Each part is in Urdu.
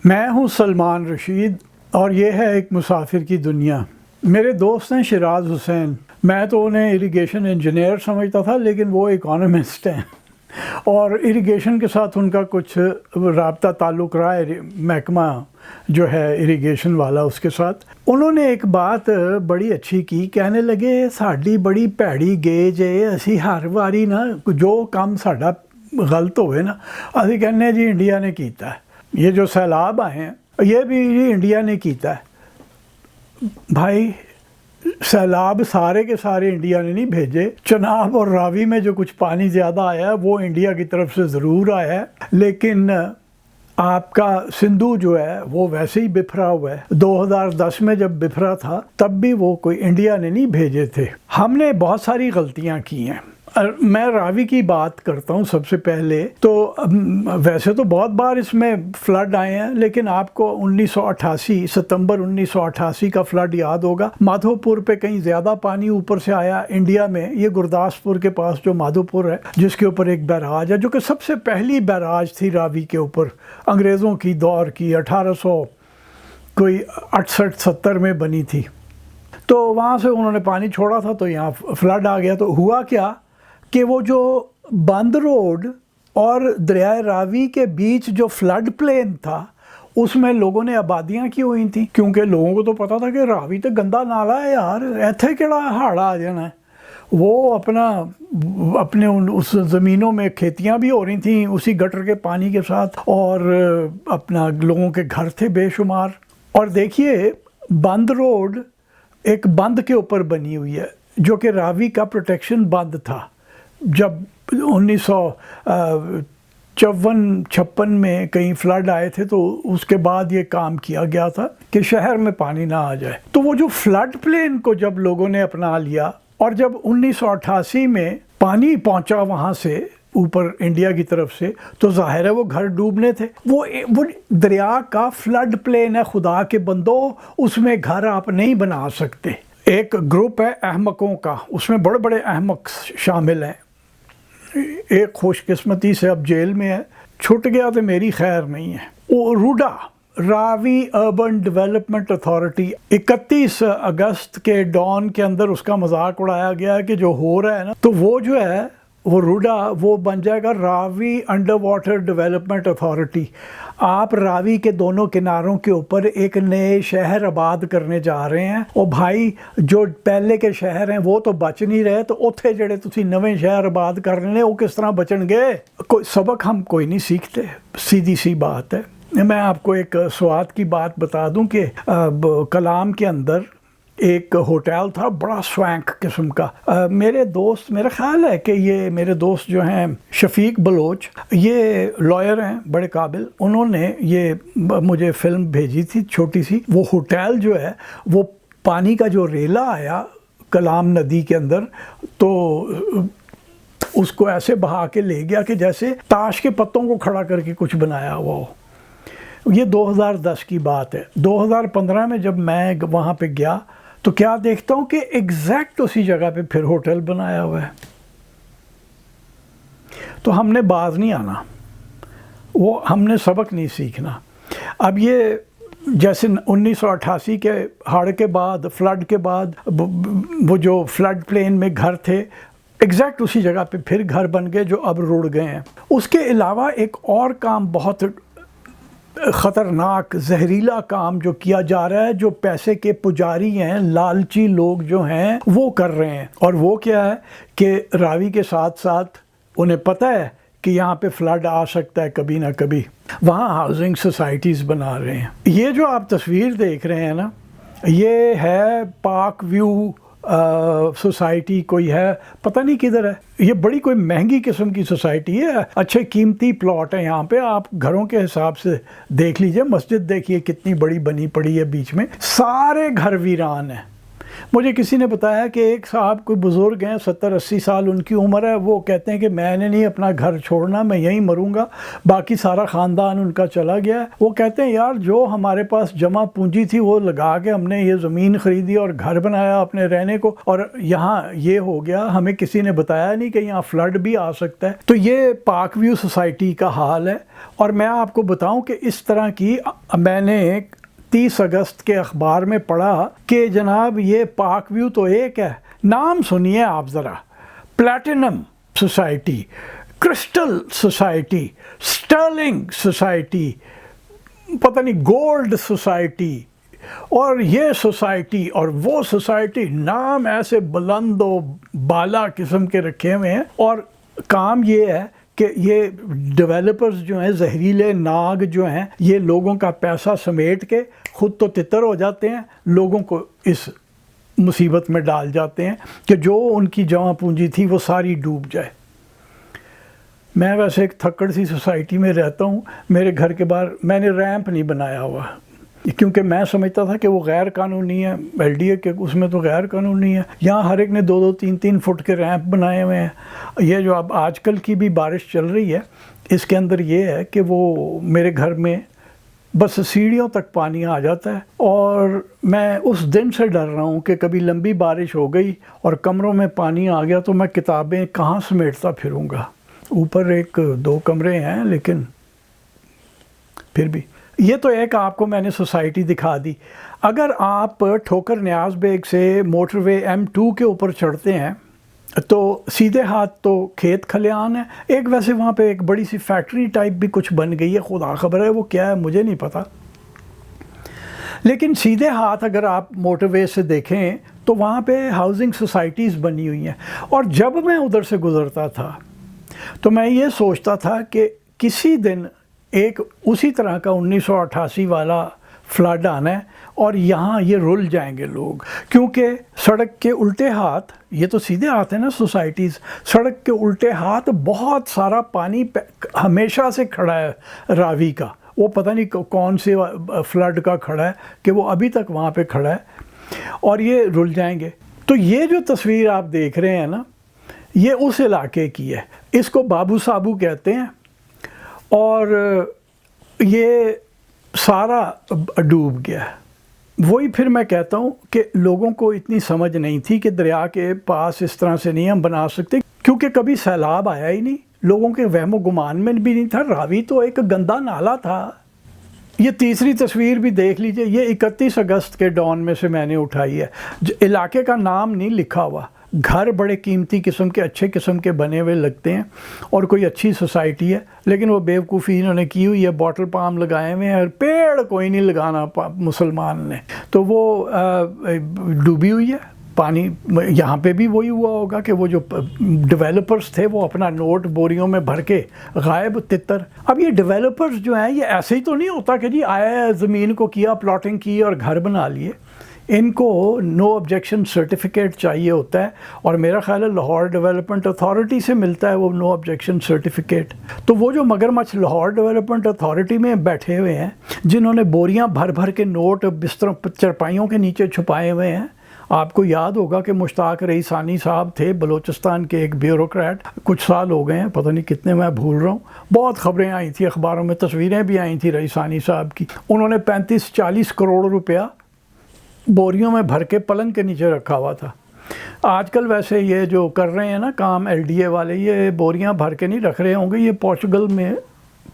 میں ہوں سلمان رشید اور یہ ہے ایک مسافر کی دنیا۔ میرے دوست ہیں شیراز حسین۔ میں تو انہیں اریگیشن انجینئر سمجھتا تھا، لیکن وہ اکانومسٹ ہیں اور اریگیشن کے ساتھ ان کا کچھ رابطہ تعلق رہا ہے، محکمہ جو ہے اریگیشن والا اس کے ساتھ۔ انہوں نے ایک بات بڑی اچھی کی، کہنے لگے ساڈی بڑی پیڑی گیج ہے، اسی ہر واری نا جو کام ساڈا غلط ہوئے نا اسی کہنے جی انڈیا نے کیتا ہے، یہ جو سیلاب آئے ہیں یہ بھی انڈیا نے کیتا ہے۔ بھائی سیلاب سارے کے سارے انڈیا نے نہیں بھیجے، چناب اور راوی میں جو کچھ پانی زیادہ آیا ہے وہ انڈیا کی طرف سے ضرور آیا ہے، لیکن آپ کا سندھو جو ہے وہ ویسے ہی بکھرا ہوا ہے۔ 2010 میں جب بکھرا تھا تب بھی وہ کوئی انڈیا نے نہیں بھیجے تھے۔ ہم نے بہت ساری غلطیاں کی ہیں۔ میں راوی کی بات کرتا ہوں سب سے پہلے تو، ویسے تو بہت بار اس میں فلڈ آئے ہیں، لیکن آپ کو 1988 ستمبر 1988 کا فلڈ یاد ہوگا۔ مادھو پور پہ کہیں زیادہ پانی اوپر سے آیا انڈیا میں، یہ گرداسپور کے پاس جو مادھو پور ہے جس کے اوپر ایک بیراج ہے، جو کہ سب سے پہلی بیراج تھی راوی کے اوپر، انگریزوں کی دور کی، 1868-70 میں بنی تھی۔ تو وہاں سے انہوں نے پانی چھوڑا تھا تو یہاں فلڈ آ گیا۔ تو ہوا کیا کہ وہ جو بند روڈ اور دریائے راوی کے بیچ جو فلڈ پلین تھا اس میں لوگوں نے آبادیاں کی ہوئی تھیں، کیونکہ لوگوں کو تو پتا تھا کہ راوی تو گندا نالا ہے یار، ایتھے کیڑا ہاڑا آ جانا ہے۔ وہ اپنے اس زمینوں میں کھیتیاں بھی ہو رہی تھیں اسی گٹر کے پانی کے ساتھ، اور اپنا لوگوں کے گھر تھے بے شمار۔ اور دیکھیے بند روڈ ایک بند کے اوپر بنی ہوئی ہے جو کہ راوی کا پروٹیکشن بند تھا۔ جب 1954-56 میں کہیں فلڈ آئے تھے تو اس کے بعد یہ کام کیا گیا تھا کہ شہر میں پانی نہ آ جائے۔ تو وہ جو فلڈ پلین کو جب لوگوں نے اپنا لیا اور جب 1988 میں پانی پہنچا وہاں سے اوپر انڈیا کی طرف سے، تو ظاہر ہے وہ گھر ڈوبنے تھے۔ وہ دریا کا فلڈ پلین ہے، خدا کے بندو، اس میں گھر آپ نہیں بنا سکتے۔ ایک گروپ ہے احمقوں کا، اس میں بڑے بڑے احمق شامل ہیں۔ ایک خوش قسمتی سے اب جیل میں ہے، چھٹ گیا تو میری خیر نہیں ہے۔ وہ روڈا راوی اربن ڈیولپمنٹ اتھارٹی، 31 اگست کے ڈان کے اندر اس کا مذاق اڑایا گیا کہ جو ہو رہا ہے نا، تو وہ جو ہے وہ روڈا وہ بن جائے گا راوی انڈر واٹر ڈیولپمنٹ اتھارٹی۔ آپ راوی کے دونوں کناروں کے اوپر ایک نئے شہر آباد کرنے جا رہے ہیں، اور بھائی جو پہلے کے شہر ہیں وہ تو بچ نہیں رہے، تو اوتھے جڑے تسی نویں شہر آباد کر رہے ہیں وہ کس طرح بچن گے؟ کوئی سبق ہم کوئی نہیں سیکھتے، سیدھی سی بات ہے۔ میں آپ کو ایک سوات کی بات بتا دوں کہ کلام کے اندر ایک ہوٹل تھا بڑا سوینک قسم کا۔ میرے دوست، میرا خیال ہے کہ یہ میرے دوست جو ہیں شفیق بلوچ، یہ لائر ہیں بڑے قابل، انہوں نے یہ مجھے فلم بھیجی تھی چھوٹی سی۔ وہ ہوٹل جو ہے وہ پانی کا جو ریلا آیا کلام ندی کے اندر، تو اس کو ایسے بہا کے لے گیا کہ جیسے تاش کے پتوں کو کھڑا کر کے کچھ بنایا ہوا ہو۔ یہ 2010 کی بات ہے۔ 2015 میں جب میں وہاں پہ گیا تو کیا دیکھتا ہوں کہ ایگزیکٹ اسی جگہ پہ پھر ہوٹل بنایا ہوا ہے۔ تو ہم نے باز نہیں آنا، وہ ہم نے سبق نہیں سیکھنا۔ اب یہ جیسے 1988 کے ہڑ کے بعد، فلڈ کے بعد، وہ جو فلڈ پلین میں گھر تھے ایگزیکٹ اسی جگہ پہ پھر گھر بن گئے جو اب رڑ گئے ہیں۔ اس کے علاوہ ایک اور کام بہت خطرناک زہریلا کام جو کیا جا رہا ہے، جو پیسے کے پجاری ہیں، لالچی لوگ جو ہیں وہ کر رہے ہیں، اور وہ کیا ہے کہ راوی کے ساتھ ساتھ انہیں پتہ ہے کہ یہاں پہ فلڈ آ سکتا ہے کبھی نہ کبھی، وہاں ہاؤسنگ سوسائٹیز بنا رہے ہیں۔ یہ جو آپ تصویر دیکھ رہے ہیں نا، یہ ہے پاک ویو سوسائٹی، کوئی ہے پتہ نہیں کدھر ہے، یہ بڑی کوئی مہنگی قسم کی سوسائٹی ہے، اچھے قیمتی پلاٹ ہے یہاں پہ، آپ گھروں کے حساب سے دیکھ لیجئے۔ مسجد دیکھیے کتنی بڑی بنی پڑی ہے بیچ میں، سارے گھر ویران ہیں۔ مجھے کسی نے بتایا کہ ایک صاحب کوئی بزرگ ہیں 70-80 سال ان کی عمر ہے، وہ کہتے ہیں کہ میں نے نہیں اپنا گھر چھوڑنا، میں یہیں مروں گا، باقی سارا خاندان ان کا چلا گیا ہے۔ وہ کہتے ہیں یار جو ہمارے پاس جمع پونجی تھی وہ لگا کے ہم نے یہ زمین خریدی اور گھر بنایا اپنے رہنے کو، اور یہاں یہ ہو گیا، ہمیں کسی نے بتایا نہیں کہ یہاں فلڈ بھی آ سکتا ہے۔ تو یہ پاک ویو سوسائٹی کا حال ہے۔ اور میں آپ کو بتاؤں کہ اس طرح کی میں نے 30 اگست کے اخبار میں پڑھا کہ جناب یہ پاک ویو تو ایک ہے، نام سنیے آپ ذرا، platinum society, crystal society, Sterling society, پتہ نہیں گولڈ سوسائٹی، اور یہ سوسائٹی اور وہ سوسائٹی، نام ایسے بلند و بالا قسم کے رکھے ہوئے ہیں۔ اور کام یہ ہے کہ یہ ڈیولپرز جو ہیں، زہریلے ناگ جو ہیں، یہ لوگوں کا پیسہ سمیٹ کے خود تو تتر ہو جاتے ہیں، لوگوں کو اس مصیبت میں ڈال جاتے ہیں کہ جو ان کی جمع پونجی تھی وہ ساری ڈوب جائے۔ میں ویسے ایک تھکڑ سی سوسائٹی میں رہتا ہوں، میرے گھر کے باہر میں نے ریمپ نہیں بنایا ہوا، کیونکہ میں سمجھتا تھا کہ وہ غیر قانونی ہے، ایل ڈی اے کے اس میں تو غیر قانونی ہے۔ یہاں ہر ایک نے 2-2 3-3 فٹ کے ریمپ بنائے ہوئے ہیں۔ یہ جو اب آج کل کی بھی بارش چل رہی ہے، اس کے اندر یہ ہے کہ وہ میرے گھر میں بس سیڑھیوں تک پانی آ جاتا ہے، اور میں اس دن سے ڈر رہا ہوں کہ کبھی لمبی بارش ہو گئی اور کمروں میں پانی آ گیا تو میں کتابیں کہاں سمیٹتا پھروں گا۔ اوپر 1-2 کمرے ہیں، لیکن پھر بھی یہ تو ایک آپ کو میں نے سوسائٹی دکھا دی۔ اگر آپ ٹھوکر نیاز بیگ سے موٹر وے M2 کے اوپر چڑھتے ہیں تو سیدھے ہاتھ تو کھیت کھلیان ہے، ایک ویسے وہاں پہ ایک بڑی سی فیکٹری ٹائپ بھی کچھ بن گئی ہے، خدا خبر ہے وہ کیا ہے، مجھے نہیں پتا۔ لیکن سیدھے ہاتھ اگر آپ موٹر وے سے دیکھیں تو وہاں پہ ہاؤسنگ سوسائٹیز بنی ہوئی ہیں، اور جب میں ادھر سے گزرتا تھا تو میں یہ سوچتا تھا کہ کسی دن ایک اسی طرح کا 1988 والا فلڈ آنا ہے اور یہاں یہ رل جائیں گے لوگ، کیونکہ سڑک کے الٹے ہاتھ، یہ تو سیدھے ہاتھ ہے نا سوسائٹیز، سڑک کے الٹے ہاتھ بہت سارا پانی ہمیشہ سے کھڑا ہے راوی کا، وہ پتہ نہیں کون سے فلڈ کا کھڑا ہے کہ وہ ابھی تک وہاں پہ کھڑا ہے، اور یہ رل جائیں گے۔ تو یہ جو تصویر آپ دیکھ رہے ہیں نا، یہ اس علاقے کی ہے، اس کو بابو سابو کہتے ہیں، اور یہ سارا ڈوب گیا ہے۔ وہی پھر میں کہتا ہوں کہ لوگوں کو اتنی سمجھ نہیں تھی کہ دریا کے پاس اس طرح سے نہیں ہم بنا سکتے، کیونکہ کبھی سیلاب آیا ہی نہیں، لوگوں کے وہم و گمان میں بھی نہیں تھا، راوی تو ایک گندا نالا تھا۔ یہ تیسری تصویر بھی دیکھ لیجئے، یہ 31 اگست کے ڈان میں سے میں نے اٹھائی ہے، علاقے کا نام نہیں لکھا ہوا، گھر بڑے قیمتی قسم کے اچھے قسم کے بنے ہوئے لگتے ہیں اور کوئی اچھی سوسائٹی ہے، لیکن وہ بیوقوفی انہوں نے کی ہوئی ہے، باٹل پام لگائے ہوئے ہیں اور پیڑ کوئی نہیں لگانا مسلمان نے، تو وہ ڈوبی ہوئی ہے۔ پانی یہاں پہ بھی وہی ہوا ہوگا کہ وہ جو ڈیولپرز تھے وہ اپنا نوٹ بوریوں میں بھر کے غائب تتر۔ اب یہ ڈیولپرز جو ہیں یہ ایسے ہی تو نہیں ہوتا کہ جی آیا زمین کو کیا، پلاٹنگ کی اور گھر بنا لیے، ان کو نو آبجیکشن سرٹیفکیٹ چاہیے ہوتا ہے، اور میرا خیال ہے لاہور ڈیولپمنٹ اتھارٹی سے ملتا ہے وہ نو آبجیکشن سرٹیفکیٹ۔ تو وہ جو مگرمچھ لاہور ڈیولپمنٹ اتھارٹی میں بیٹھے ہوئے ہیں، جنہوں نے بوریاں بھر بھر کے نوٹ بستروں چرپائیوں کے نیچے چھپائے ہوئے ہیں، آپ کو یاد ہوگا کہ مشتاق رئیسانی صاحب تھے بلوچستان کے ایک بیوروکریٹ، کچھ سال ہو گئے ہیں، پتہ نہیں کتنے، میں بھول رہا ہوں، بہت خبریں آئی تھیں اخباروں میں، تصویریں بھی آئی تھیں رئیسانی صاحب کی، انہوں نے 35-40 کروڑ روپیہ بوریوں میں بھر کے پلنگ کے نیچے رکھا ہوا تھا۔ آج کل ویسے یہ جو کر رہے ہیں نا کام ایل ڈی اے والے، یہ بوریاں بھر کے نہیں رکھ رہے ہوں گے، یہ پورچگل میں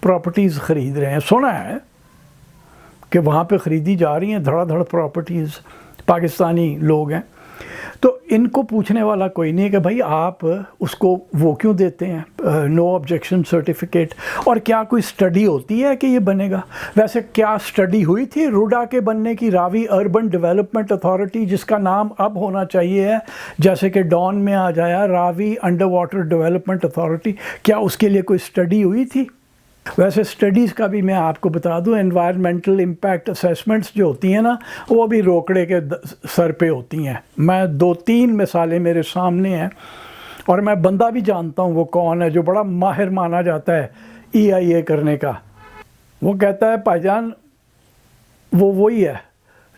پراپرٹیز خرید رہے ہیں، سنا ہے کہ وہاں پہ خریدی جا رہی ہیں دھڑا دھڑ پراپرٹیز، پاکستانی لوگ ہیں۔ تو ان کو پوچھنے والا کوئی نہیں ہے کہ بھائی آپ اس کو وہ کیوں دیتے ہیں نو آبجیکشن سرٹیفکیٹ، اور کیا کوئی سٹڈی ہوتی ہے کہ یہ بنے گا؟ ویسے کیا سٹڈی ہوئی تھی روڈا کے بننے کی؟ راوی اربن ڈیولپمنٹ اتھارٹی، جس کا نام اب ہونا چاہیے ہے جیسے کہ ڈان میں آ جایا راوی انڈر واٹر ڈیولپمنٹ اتھارٹی، کیا اس کے لیے کوئی سٹڈی ہوئی تھی؟ ویسے سٹڈیز کا بھی میں آپ کو بتا دوں، انوائرمنٹل امپیکٹ اسیسمنٹس جو ہوتی ہیں نا، وہ بھی روکڑے کے سر پہ ہوتی ہیں۔ میں 2-3 مثالیں میرے سامنے ہیں، اور میں بندہ بھی جانتا ہوں وہ کون ہے جو بڑا ماہر مانا جاتا ہے EIA کرنے کا۔ وہ کہتا ہے بھائی جان وہ وہی ہے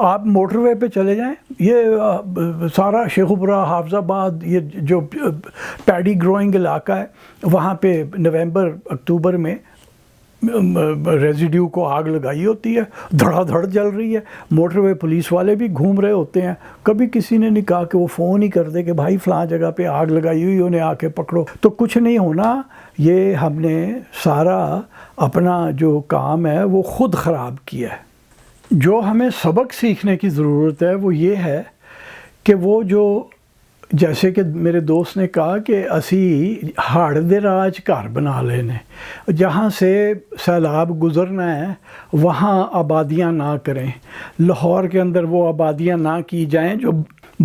آپ موٹر وے پہ چلے جائیں، یہ سارا شیخوپورہ، حافظ آباد، یہ جو پیڈی گروئنگ علاقہ ہے، وہاں پہ نومبر اکتوبر میں ریزیڈیو کو آگ لگائی ہوتی ہے، دھڑا دھڑ جل رہی ہے، موٹر وے پولیس والے بھی گھوم رہے ہوتے ہیں، کبھی کسی نے نہیں کہا کہ وہ فون ہی کر دے کہ بھائی فلاں جگہ پہ آگ لگائی ہوئی، انہیں آ کے پکڑو، تو کچھ نہیں ہونا۔ یہ ہم نے سارا اپنا جو کام ہے وہ خود خراب کیا ہے۔ جو ہمیں سبق سیکھنے کی ضرورت ہے وہ یہ ہے کہ وہ جو، جیسے کہ میرے دوست نے کہا کہ اسی ہڑ دے راج گھر بنا لینے، جہاں سے سیلاب گزرنا ہے وہاں آبادیاں نہ کریں۔ لاہور کے اندر وہ آبادیاں نہ کی جائیں جو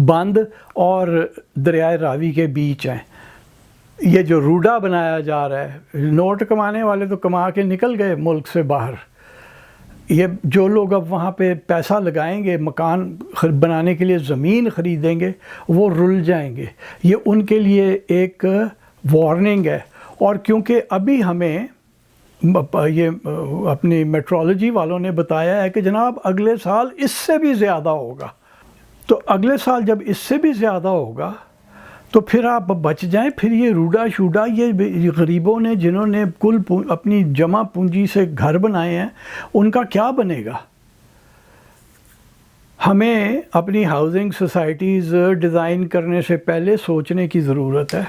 بند اور دریائے راوی کے بیچ ہیں۔ یہ جو روڈا بنایا جا رہا ہے، نوٹ کمانے والے تو کما کے نکل گئے ملک سے باہر، یہ جو لوگ اب وہاں پہ پیسہ لگائیں گے، مکان بنانے کے لیے زمین خریدیں گے، وہ رل جائیں گے۔ یہ ان کے لیے ایک وارننگ ہے۔ اور کیونکہ ابھی ہمیں یہ اپنی میٹرولوجی والوں نے بتایا ہے کہ جناب اگلے سال اس سے بھی زیادہ ہوگا، تو اگلے سال جب اس سے بھی زیادہ ہوگا تو پھر آپ بچ جائیں۔ پھر یہ روڈا شوڈا، یہ غریبوں نے جنہوں نے کل اپنی جمع پونجی سے گھر بنائے ہیں، ان کا کیا بنے گا؟ ہمیں اپنی ہاؤسنگ سوسائٹیز ڈیزائن کرنے سے پہلے سوچنے کی ضرورت ہے۔